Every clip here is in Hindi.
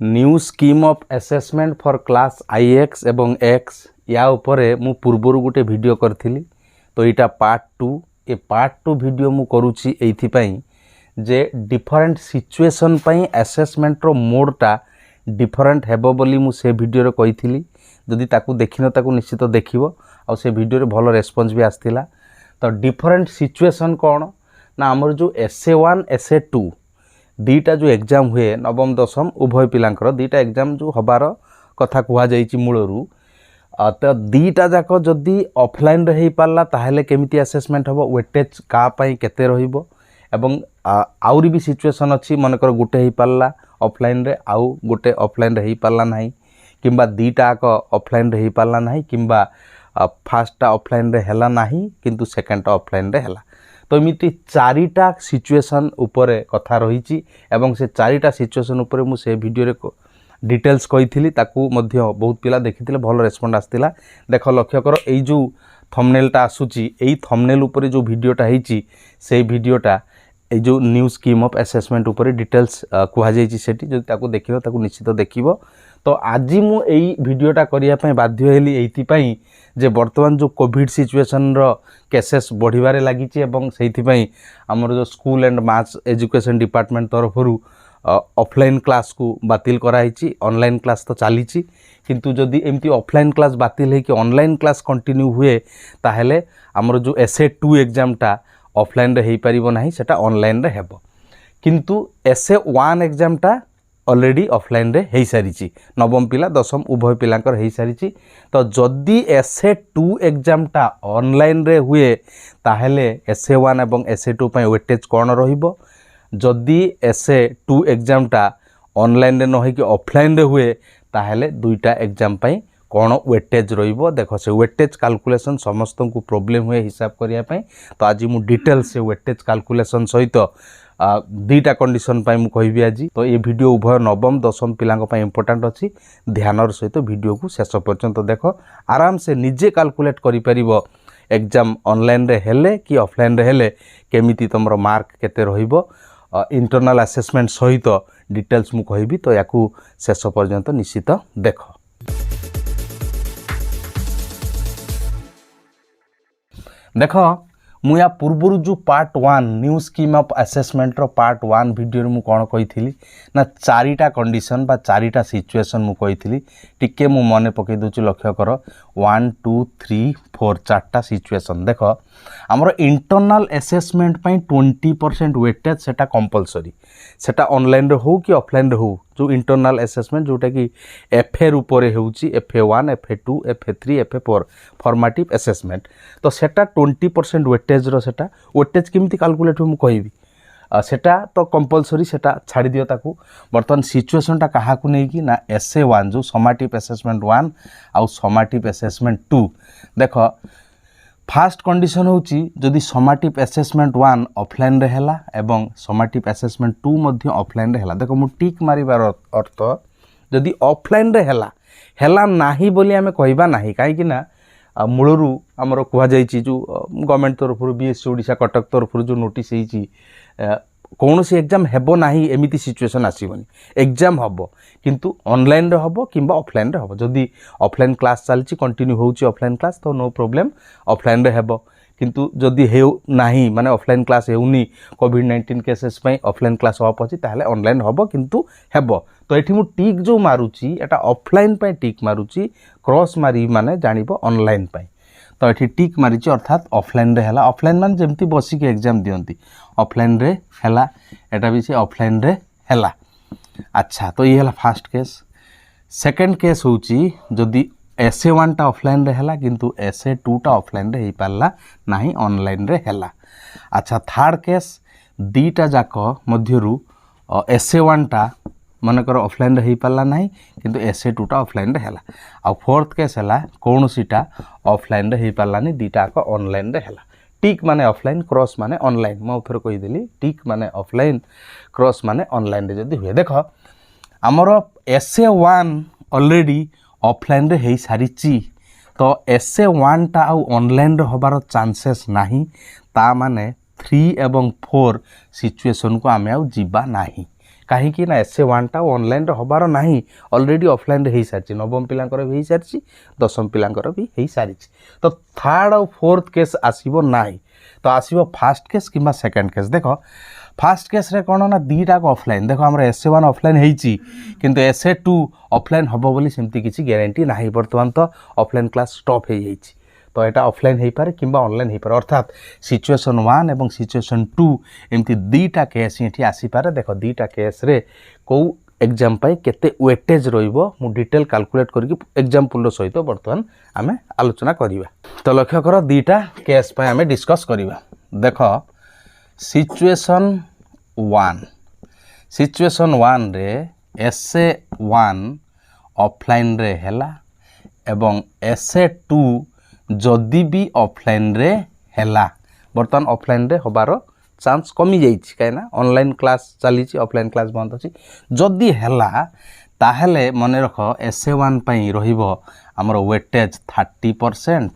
New scheme of assessment for class IX एवं एक्स या उपरे मु पूर्वर गोटे वीडियो करथिली। तो यहाँ पार्ट 2 ए पार्ट 2 वीडियो मु करूची एइथिपई जे डिफरेंट सिचुएशन पई असेसमेंट रो मोडटा डिफरेंट हेबो बोली मु से वीडियो रे कहिथिली। जदि ताकू देखिनो ताकू निश्चित देखिवो आ से वीडियो रे भलो रेस्पॉन्स भी आस्थिला। तो डिफरेंट सिचुएशन कौन ना हमर जो SA1 SA2 दीटा जो एग्जाम हुए नवम दशम उभय पिलांकर दीटा एग्जाम जो हबार कथा कुहा जाइछि मूलरू। तो दीटा जाक जदि ऑफलाइन रे हेई पारला ताहेले केमिति असेसमेंट हबो, वेटेज का पई केते रहिबो एवं आउरी भी सिचुएशन अछि मनकर गुटे हेई पारला ऑफलाइन रे आउ गुटे ऑफलाइन रे हेई पारला नाही किंबा दीटा का ऑफलाइन रे हेई पारला नाही किंबा फास्टा ऑफलाइन रे हेला नाही किंतु सेकंड ऑफलाइन रे हेला। तो एमिति चारिटा सिचुएशन उपरे कथा रही एवं से चारिटा सिचुएशन उपरे मु से वीडियो रे डिटेल्स कही ताकू मध्य बहुत पिला देखिथिले भलो रेस्पॉन्ड आस्तिला। देख लक्ष्य कर एई जो थंबनेलटा आसुची एई थंबनेल उपरे जो वीडियोटा हेची से वीडियोटा ए जो न्यू स्कीम ऑफ असेसमेंट उपरे डिटेल्स कुहा जाइछि सेठी जदि ताकू देखिबो ताकू निश्चित देखिबो। तो आज मु एई वीडियोटा करिया पई बाध्य हेली एइथि पई जे वर्तमान जो कोविड सिचुएशन रो केसेस बढ़िबारे लागिछि एवं सेइथि पई हमर जो school and mass education department तरफरु ऑफलाइन क्लास को बातिल कराइछि। ऑनलाइन क्लास तो चलीछि किंतु जदि एमती ऑफलाइन क्लास बातिल है कि ऑनलाइन क्लास कंटिन्यू हुए ताहेले हमर जो SA2 एग्जामटा ऑफलाइन रे हेई परिबो नाही सेटा ऑनलाइन रे हेबो किंतु SA1 एग्जामटा ऑलरेडी ऑफलाइन रे हेई सारिछि नवम पिला दशम उभय पिलांकर हेई सारिछि। तो जदि SA2 एग्जामटा ऑनलाइन रे हुए ताहेले SA1 एवं SA2 पई वेटेज कोन रहिबो, जदि SA2 एग्जामटा ऑनलाइन रे न कि ऑफलाइन रे हुए ताहेले दुईटा एग्जाम पई कोन वेटेज रहिबो। देखो से वेटेज कैलकुलेशन समस्त को प्रॉब्लम हुए हिसाब करिया पई। तो आज मु डिटेल से वेटेज कैलकुलेशन सहित दीटा कंडीशन पई मु कहबी आज। तो ये वीडियो उभय नवम दशम पिलांग पई इंपोर्टेंट अछि, ध्यानर सहित वीडियो को शेष पर्यंत देखो आराम से निजे कैलकुलेट करि परिबो एग्जाम ऑनलाइन रे हेले कि ऑफलाइन रे हेले केमिति तमरो मार्क केते रहिबो। इंटरनल असेसमेंट सहित डिटेल्स मु कहबी। तो याकू शेष पर्यंत निश्चित देखो। देखो मु या पूर्वर जो part 1 new scheme of assessment रो पार्ट 1 वीडियो मु कोन कहिथिली ना चारिटा कंडीशन बा चारिटा सिचुएशन मु कहिथिली। टिके मु मने पके दोची लक्ष्य कर 1 2 3 4 चारटा सिचुएशन। देखो हमरो इंटरनल असेसमेंट पई 20% वेटेज सेटा कंपलसरी सेटा ऑनलाइन रे हो कि ऑफलाइन रे हो। जो इंटरनल असेसमेंट जोटा कि FA रूपरे होउची FA1 FA2 FA3 FA4 formative assessment. तो सेटा 20% वेटेज रो सेटा वेटेज केमिति कैलकुलेट हो मु कहबी सेटा तो कंपलसरी सेटा छाड़ी दियो ताकू। बर्तमान सिचुएशनटा काहा को नै कि ना SA1 जो समेटिव असेसमेंट 1 आउ समेटिव असेसमेंट 2। देखो फास्ट कंडीशन होची जदि समेटिव असेसमेंट 1 ऑफलाइन रे हेला एवं समेटिव असेसमेंट 2 मध्ये ऑफलाइन रे हेला। देखो मु टिक मारिबार अर्थ जदि ऑफलाइन रे हेला हेला नाही बोली हमें कहबा नाही काहे कि ना मूलरू हमरो कुहा जाइछि जो गवर्नमेंट तरफरु BSE ओडिशा कटक तरफरु जो नोटिस हेछि कौन सी एग्जाम हेबो नाही एमिति सिचुएशन आसीबनी। एग्जाम हबो किंतु ऑनलाइन रे हबो किंबा ऑफलाइन रे हबो। जदि ऑफलाइन क्लास चलछि कंटिन्यू होउछि ऑफलाइन क्लास तो नो प्रॉब्लम ऑफलाइन रे हेबो किंतु जदि हेउ नाही माने ऑफलाइन क्लास हेउनी कोविड-19 केसेस पई ऑफलाइन क्लास ऑफ अछि ताहले ऑनलाइन हबो किंतु हेबो। तो एठी मु टिक जो मारुछि एटा ऑफलाइन पई टिक मारुछि क्रॉस मारी माने जानिबो ऑनलाइन पई। तो एठी टिक मारिछि अर्थात ऑफलाइन रे हला। ऑफलाइन मान जेमति बसी के एग्जाम दियंती ऑफलाइन रे हला एटा भी से ऑफलाइन रे हला। अच्छा तो ये हला फर्स्ट केस। सेकंड केस होची जदि SA1 टा ऑफलाइन रे हला किंतु SA2 टा ऑफलाइन रे हेई पारला नाही ऑनलाइन रे हला। अच्छा थर्ड केस दीटा जाक मध्यरु SA1 टा मनकर ऑफलाइन रे हेई पारला नाही किंतु SA2 टा ऑफलाइन रे हला। आ फोर्थ केस हला कोनोसीटा ऑफलाइन रे हेई पारला नहीं दीटा का ऑनलाइन रे हला। टिक माने ऑफलाइन क्रॉस माने ऑनलाइन मो फेर कहि देली टिक माने ऑफलाइन क्रॉस माने ऑनलाइन रे जदी हुए। देखो हमरो SA1 ऑलरेडी ऑफलाइन रे हेई सारिची तो SA1 टा आ ऑनलाइन रे होबार चांसेस नाही ता माने 3 एवं 4 सिचुएशन को आमे आ जीबा नाही कहीं ना SA1 टा ऑनलाइन रे हबार नाही ऑलरेडी ऑफलाइन रे हेई सारची नवम पिलांकर भी हेई सारची दशम पिलांकर भी हेई सारची तो थर्ड और फोर्थ केस आसीबो नाही तो आसीबो फर्स्ट केस किबा सेकंड केस देखो फर्स्ट केस रे कोन ना दीटा को ऑफलाइन देखो हमर SA1 ऑफलाइन हेईची किंतु SA2 ऑफलाइन हबो बोली सेमती किछि गारंटी नाही वर्तमान तो ऑफलाइन क्लास स्टॉप हे जाईची तो एटा ऑफलाइन हेई पारे किबा ऑनलाइन हेई पारे अर्थात सिचुएशन 1 एवं सिचुएशन 2 एमती दीटा केस एठी आसी पारे देखो दीटा केस रे को एग्जाम पाई केते वेटेज रहिबो मु डिटेल कैलकुलेट करके एग्जांपल रो सहित वर्तमान आमे आलोचना करिवा तो लक्ष्य करो दीटा केस पाई आमे डिस्कस करिवा देखो सिचुएशन 1 रे SA1 ऑफलाइन रे हैला एवं SA2 जदि भी ऑफलाइन रे हैला बर्तमान ऑफलाइन रे होबारो चांस कमी जाइछि काइना ऑनलाइन क्लास चली ऑफलाइन क्लास बंद अछि जदि हैला ताहले मने रख SA1 पई रहिबो हमर वेटेज 30%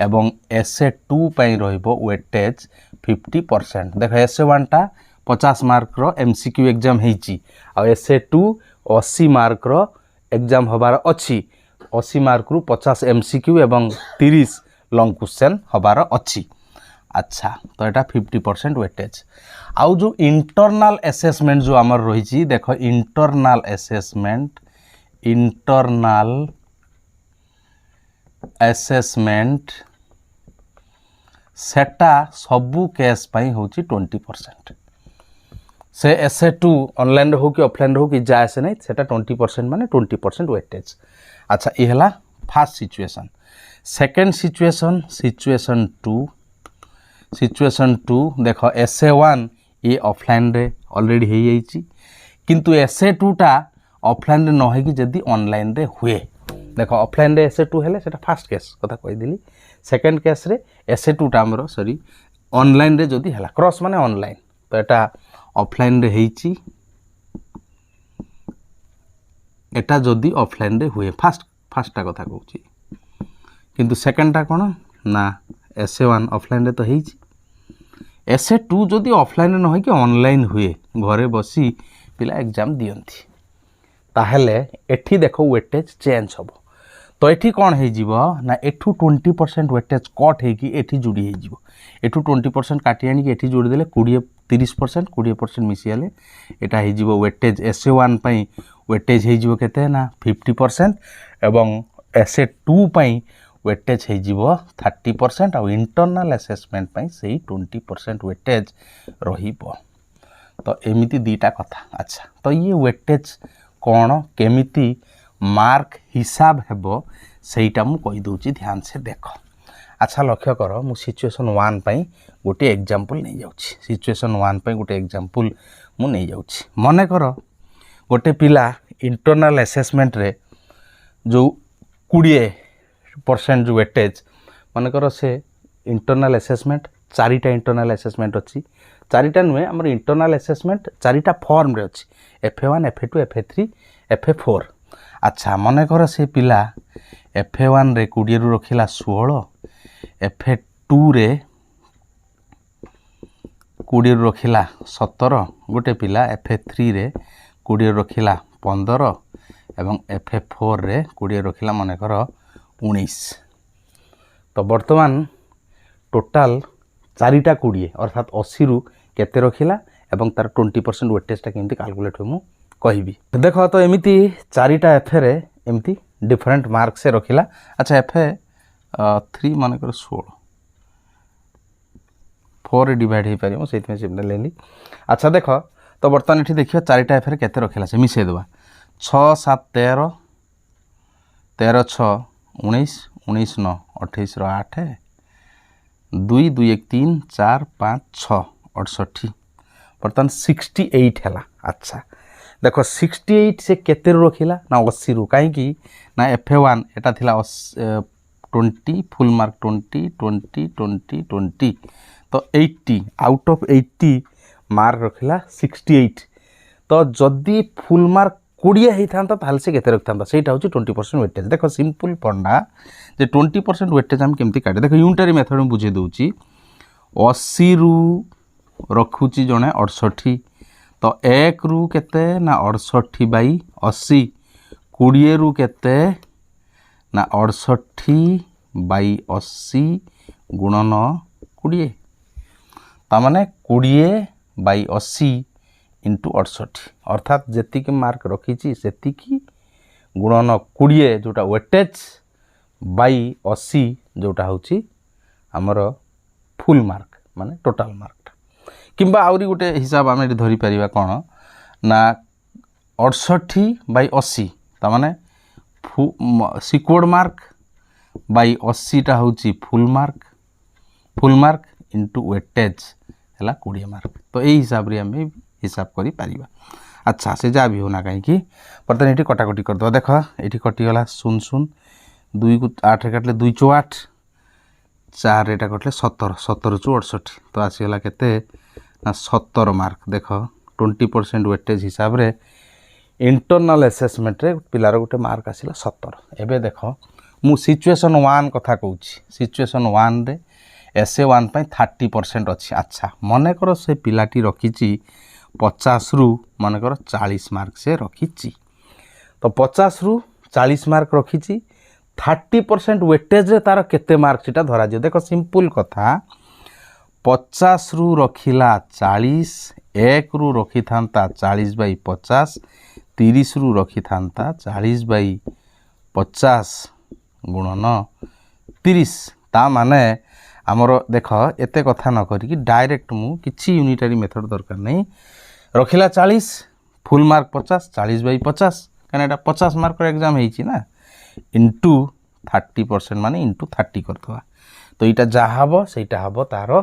एवं SA2 पई रहिबो वेटेज 50% देखो SA1 टा 50 मार्क रो MCQ एग्जाम हेची आ SA2 80 मार्क रो एग्जाम होबार अछि 80 मार्क रु 50 MCQ एवं 30 लॉन्ग क्वेश्चन होबार अछि अच्छा तो एटा 50% वेटेज आउ जो इंटरनल असेसमेंट जो हमर रहिछि देखो इंटरनल असेसमेंट सेटा सबु केस पई होछि 20% से SA2 ऑनलाइन हो कि ऑफलाइन हो कि जाय से नहीं सेटा 20% माने 20% वेटेज अच्छा ये हला फर्स्ट सिचुएशन सेकंड सिचुएशन 2 देखो SA1 ये ऑफलाइन रे ऑलरेडी हे जाईची किंतु SA2 टा ऑफलाइन रे न है कि जदी ऑनलाइन रे हुए देखो ऑफलाइन रे SA2 हेले सेटा फर्स्ट केस कथा कहि दिली सेकंड केस रे SA2 टा हमरो सॉरी ऑनलाइन रे जदी हला क्रॉस माने ऑनलाइन तो एटा ऑफलाइन रे हेची एटा जदी ऑफलाइन रे हुए फर्स्ट टा कथा कहूची किंतु सेकंड टा कोन ना SA1 ऑफलाइन रे तो हेची SA2 जदी ऑफलाइन न होय कि ऑनलाइन हुए घरे बसी पिला एग्जाम दियंती ताहले एठी देखो वेटेज चेंज होबो तो एठी कोन हे जीवो ना एठू 20% वेटेज कट हे कि एठी जुडी हे जीवो एठू 20% काटी आनी कि एठी जोडी देले 30% मिसियाले एटा हे जीवो वेटेज SA1 पई वेटेज हे जीवो केते ना 50% एवं SA2 पई वेटेज है जीवो 30% और इंटरनल असेसमेंट पई सही 20% वेटेज रहिबो तो एमिति दीटा कथा अच्छा तो ये वेटेज कोन केमिति मार्क हिसाब हेबो सेटा मु कहि दोची ध्यान से देखो अच्छा लक्ष्य करो मु सिचुएशन 1 पई गोटे एग्जांपल नै जाउची सिचुएशन 1 पई गोटे एग्जांपल मु नै जाउची मने करो गोटे पिला इंटरनल असेसमेंट रे जो 20% जो वेटेज मन कर से इंटरनल असेसमेंट चारिटा इंटरनल असेसमेंट अच्छी चारिटा नुहे आम इंटरनल असेसमेंट चारिटा फॉर्म रे अच्छी FA1 FA2 FA3 FA4 अच्छा मन कर से पिला FA1 रे 20 रु रखिला 16 FA2 रे 20 रु रखिला 17 गोटे पिला FA3 रे 20 रु रखिला 15 एवं FA4 रे 20 रखिला मन कर 19 तो वर्तमान टोटाल चारिटा 20 अर्थात 80 रु केते रखिला एवं तार 20% वेटेज टा केमती कैलकुलेट हो मु कहिबी देखो तो एमिति चारिटा FA रे एमिति डिफरेंट मार्क से रखिला अच्छा FA3 माने कर 16 4 रे डिवाइड हे पारिमो सेति में सिम्पल लेली अच्छा देखो तो वर्तमान एठी देखियो चारिटा FA रे केते रखिला से मिसे देबा 6 7 13 13 6 19 19 9 28 रो 8 2 2 1 3 4 5 6 68 बर्तन 68 हैला अच्छा देखो 68 से केते रखिला ना 80 रु काहे कि ना FA1 एटा थिला 20 फुल मार्क 20 20 20 20 तो 80 आउट ऑफ 80 मार्क रखिला 68 तो जदी फुल मार्क 20 ही थांता ताल से केते रखथांता सेटा होची 20% वेटेज देखो सिंपल पंडा जे 20% वेटेज हम केमती काटे देखो यूनिटरी मेथड में बुझे दउची 80 रु रखुची जने 68 तो 1 रु केते ना 68/80 20 रु केते ना 68/80 गुणन 20 तामाने 20/80 इंटू 68 अर्थात जेतिकी मार्क रखी सेतिकी गुणन 20 जोटा वेटेज बाई 80 जोटा होची हमर फुल मार्क माने टोटल मार्क किंबा आउरी गोटे हिसाब आम धरी पारिबा कौन ना 68/80 तामाने सिक्वोर्ड मार्क बाई 80 टा होची फुल मार्क इंटू वेटेज है 20 मार्क तो यही हिसाब रे आम हिसाब करि पारिबा। अच्छा से जहाँ भी होना कहीं बर्तमान ये कटाकटी करदे देख ये कटिगला 0 2 को 8 काटले 2 × 8 4 एटा कटले 17 17 × 68 तो आसीगला केते ना 17 मार्क देख 20% वेटेज हिसाब रे इंटरनल असेसमेंट रे पिलार गोटे मार्क आसिला 17 एबे देख मु सिचुएशन 1 कथा कहूँ सिचुएशन 1 रे SA1 पे 30% अच्छी। अच्छा मन कर से पिलाटी रखी 50 रु मन कर 40 मार्क से रखी तो 50 रु 40 मार्क रखी 30% वेटेज रे तार केते मार्क सीटा धरा जे देखो सिंपल कथा 50 रु रखिला 40 1 रु रखी थांता 40/50 30 रु रखी थांता 40/50 गुणन 30 ता माने आमर देख एते कथा न करी डायरेक्ट मु किछि यूनिटरी मेथड दरकार नहीं रखिला 40 फुल मार्क 50 40/50 कहना एटा 50 मार्क एग्जाम हेची ना इंटू 30% माने इंटू 30 करथवा तो इटा जा हबो सेटा हबो तारो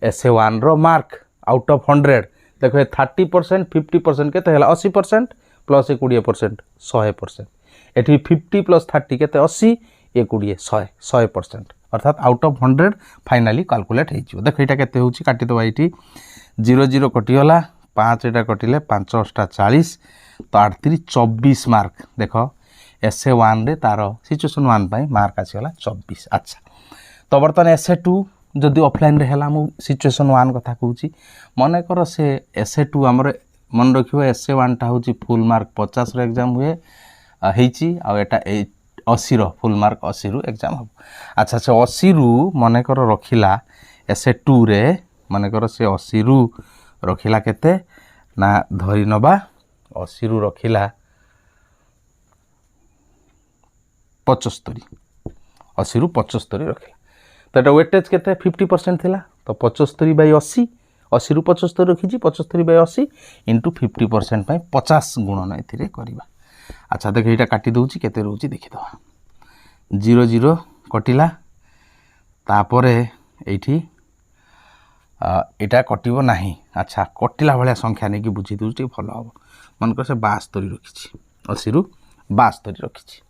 SA1 रो मार्क आउट ऑफ 100 देखो 30% 50% केते हला 80% प्लस 20% 100% एठी 50 प्लस 30 केते 80 ये 20 100% अर्थात आउट ऑफ 100 फाइनाली कैलकुलेट हो देख यहाँ केते होची काटी दबा ये 0 0 कटिगला 5 एटा कटिले 5 8 40 तो 8 3 24 मार्क देख SA1 रे तार सिचुएशन 1 पाई मार्क आसीगला 24। अच्छा तो बर्तमान SA2 जदि ऑफलाइन रे हला मु सिचुएशन 1 कथा कहूँ मन कर से SA2 आमर मन रखियो SA1 टा होची फुल मार्क 50 रो एग्जाम हुए हेची आ एटा 80 रो फुल मार्क 80 रु एग्जाम हम। अच्छा से 80 रु मन कर रखिला SA2 रे मन कर से 80 रु रखिला केते ना धरी नबा 80 रु रखिला 75 80 रु 75 रखिला तो एटा वेटेज केते 50% थिला तो 75/80 80 रु 75 रखी 75/80 इंटू 50% पाई 50 गुणन एथिरे करिबा। अच्छा देख ये काटी दूची केते रोची देखि दवा 0 0 कटिला तापरे एठी एटा कटिबो नाही। अच्छा कटिला भलिया संख्या नै कि बुझी दूची भलो हो मन कर से 72 रखिछि 80 रु 72 रखिछि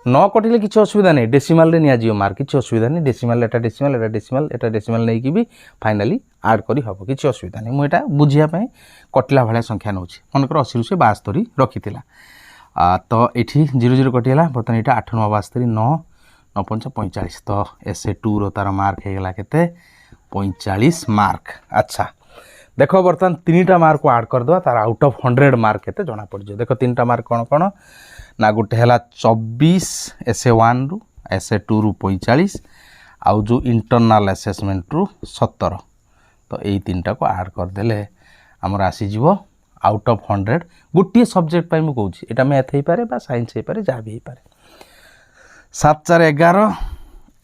न कटिले किछि असुविधा नै डेसिमल रे निया जियो मार्क किछि असुविधा नै डेसिमल एटा डेसिमल नै कि भी फाइनली ऐड करी हबो किछि असुविधा नै मु एटा बुझिया पय कटिला भलिया संख्या नउछि मन कर 80 रु से 72 रखितिला तो ये 0 0 कटिगला बर्तमान ये 8 9 72 9 9 5 45 तो SA2 रो तार मार्क हेगला केते 45 मार्क। अच्छा देखो बर्तमान 3टा मार्क को ऐड कर दवा तार आउट ऑफ 100 मार्क केते जना पड़ जो देखो 3टा मार्क कोन कोन ना गोटे हला 24 SA1 रु SA2 रु 45 आउ जो इंटरनल असेसमेंट रु 17 तो यही 3टा को ऐड कर देले हमर आसी जीवो आउट ऑफ 100 गोटे सब्जेक्ट पाई मु कहूँ एटा मैथ हो पारे बा साइंस हो पारे जहाँ भी हो पारे 7 4 11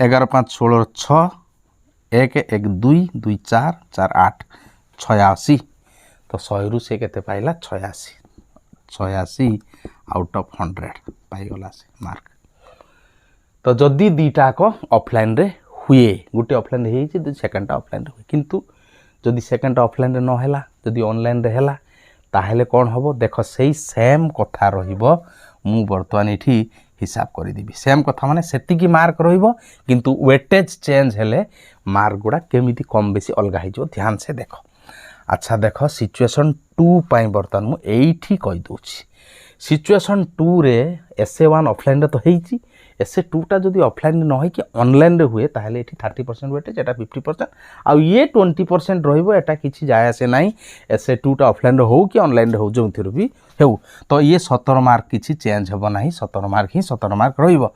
11 5 16 6 1 1 2 2 4 4 8 86 तो 100 रु से केते पाइला 86 आउट ऑफ 100 पाइगला से मार्क। तो जदि दीटा को ऑफलाइन रे हुए गोटे ऑफलाइन रे हे सेकंड ऑफलाइन रे हुए किंतु जदि सेकंड ऑफलाइन रे न हैला जदि ऑनलाइन रे हैला ताहले कौन हम देख से सेम कथा रहिबो मु बर्तमान ये हिसाब करदेवी सेम कथा माने सेतिकी मार्क रहिबो किंतु वेटेज चेंज हेले मार्क गुड़ा केमिति कम बेसी अलगा हो ध्यान से देख। अच्छा देख सिचुएशन 2 पाई बर्तमान मु एठी कहि दोछि सिचुएशन 2 रे SA1 ऑफलाइन रे तो हेची SA2टा जदि ऑफलाइन न हो कि ऑनलाइन रे हुए ताहले एठी 30% वेटेज एटा 50% आ ये 20% रहइबो एटा किछि जाय आसे नाही SA2टा ऑफलाइन रे हो कि ऑनलाइन रे हो जोंथिरो भी हेउ तो ये 17 मार्क किछि चेंज हेबो नाही 17 मार्क ही 17 मार्क रहइबो।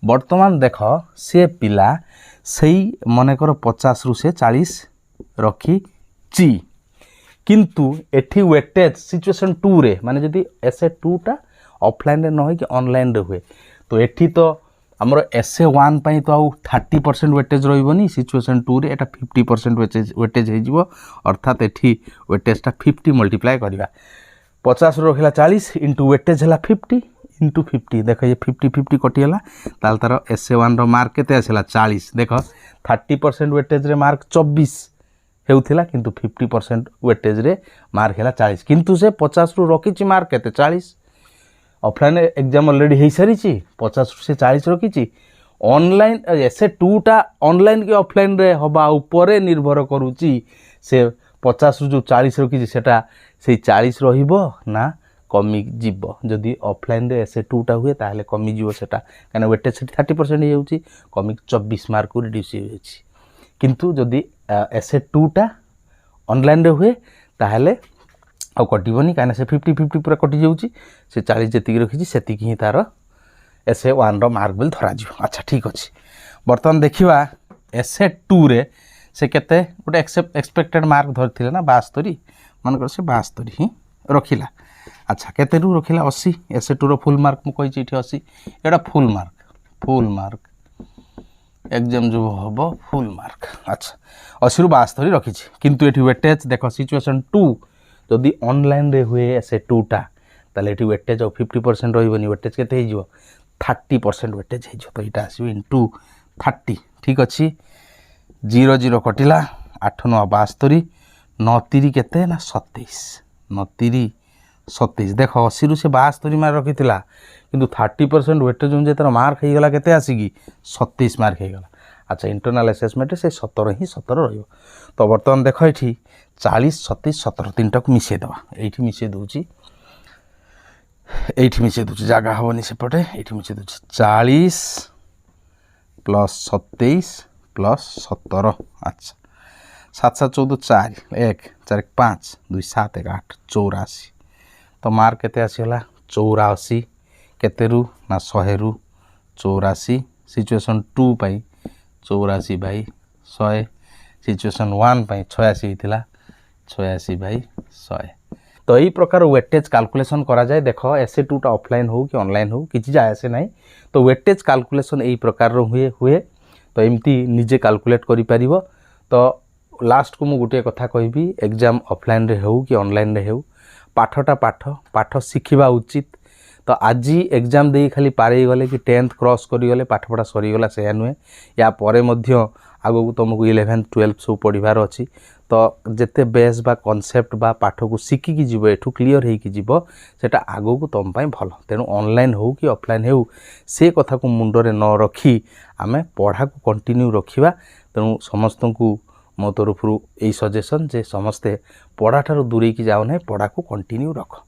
वर्तमान देख से पिला सेही मनेकर 50 रु से 40 रखी ची किंतु एठी वेटेज सिचुएशन 2 रे माने जदि SA2टा ऑफलाइन रे न हो कि ऑनलाइन रे हुए तो एठी तो हमर SA1 पई तो आउ 30% वेटेज रहइबोनी सिचुएशन 2 रे एटा 50% वेटेज हे जिवो अर्थात एठी वेटेजटा 50 मल्टीप्लाई करिवा 50 रो रखिला 40 इनटू वेटेज हला 50 इनटू 50 देखो ये 50 50 कटि हला ताल तार SA1 रो मार्क केते आसेला 40 देखो 30% वेटेज रे मार्क 24 हेउथिला किंतु 50% वेटेज रे मार्क हला 40 किंतु से 50 रु रखिछि मार्क केते 40 ऑफलाइन एग्जाम ऑलरेडी हो सारी 50 से 40 रखी ऑनलाइन SA2टा ऑनलाइन के ऑफलाइन रे हवा उपरे निर्भर करूची से 50 जो 40 रखी सेटा से 40 रहिबो ना कमी जीवो जदि ऑफलाइन रे SA2टा हुए ताहले कमी जीवो सेटा काना वेटेज 30% हे होची कमी 24 मार्क को रिड्यूस हे होची किंतु जदि SA2टा ऑनलाइन रे हुए ताहले आ कटबनी कहीं से 50-50 पूरा कटि जाऊँगी से 40 जी रखी से ही तार SA1 रो मार्क बिल धरा जी। अच्छा ठीक अच्छे बर्तमान देखा SA2 रे से केते गोटे एक्सपेक्टेड मार्क धरते ना 72 मानकर से 72 ही रखिला। अच्छा केते रु रखिला 80 SA2 रो फुल मार्क मु कहि 80 एटा फुल मार्क एग्जाम जो हम फुल मार्क। अच्छा 80 रु 72 रखी किंतु एठी वेटेज देखो सिचुएशन 2 जदि ऑनलाइन रे हुए SA2टा ताले एठी वेटेज 50% रहिबनी वेटेज केते हे जिवो 30% वेटेज हे जिवो तो इटा आसीबो इनटू 30 ठीक अछि 0 0 कटिला 8 9 72 9 3 केते ना 27 9 3 27 देखो 80 रु से 72 मार्क रखिथिला किंतु 30% वेटेज जे तार मार्क हे गला केते आसीगी 27 मार्क हे गला। अच्छा इंटरनल असेसमेंट से 17 ही 17 रहिबो तो वर्तमान देखो एठी 40 37 17 तीनटा को मिसे दवा एठी मिसे दोची जगह हवनी सेपटे एठी मिसे दोची 40 प्लस 27 प्लस 17 अच्छा 7 7 14 4 1 4 5 2 7 1 8 84 तो मार्क केते आसीला 84 केते रु ना 100 रु 84 सिचुएशन 2 पाई 84 बाई 100 सिचुएशन 1 पाई 86 थिला 86 बाई 100 तो यही प्रकार वेटेज कैलकुलेशन करा जाए देखो SA2टा ऑफलाइन हो कि ऑनलाइन हो किछि जाय आसे नाही तो वेटेज कैलकुलेशन यही प्रकार हुए तो एमती निजे कैलकुलेट करि परिबो। तो लास्ट को मु गुटे कथा कहबी एग्जाम ऑफलाइन रे हो कि ऑनलाइन रे हो पाठटा पाठ शिखिबा उचित तो आज एग्जाम दे खाली पारे गले कि 10th क्रॉस करी गले पाठपढ़ा सरी गला से नुहे या परे मध्य आगो तुमको 11th 12th सब पढ़ार अच्छी तो जिते बेस बा कॉन्सेप्ट बा पाठ को शिखिकी जीव एठू क्लीयर होगी जीव सेटा आगो को तुम भल तेणु ऑनलाइन हो कि ऑफलाइन हो से कथा को मुंडरे न रखी आमे पढ़ा को कंटिन्यू रखिबा। तेणु समस्त को मो तरफ यही सजेशन जे समस्ते पढ़ा ठारू दूरे की जाओ ना पढ़ा को कंटिन्यू रख।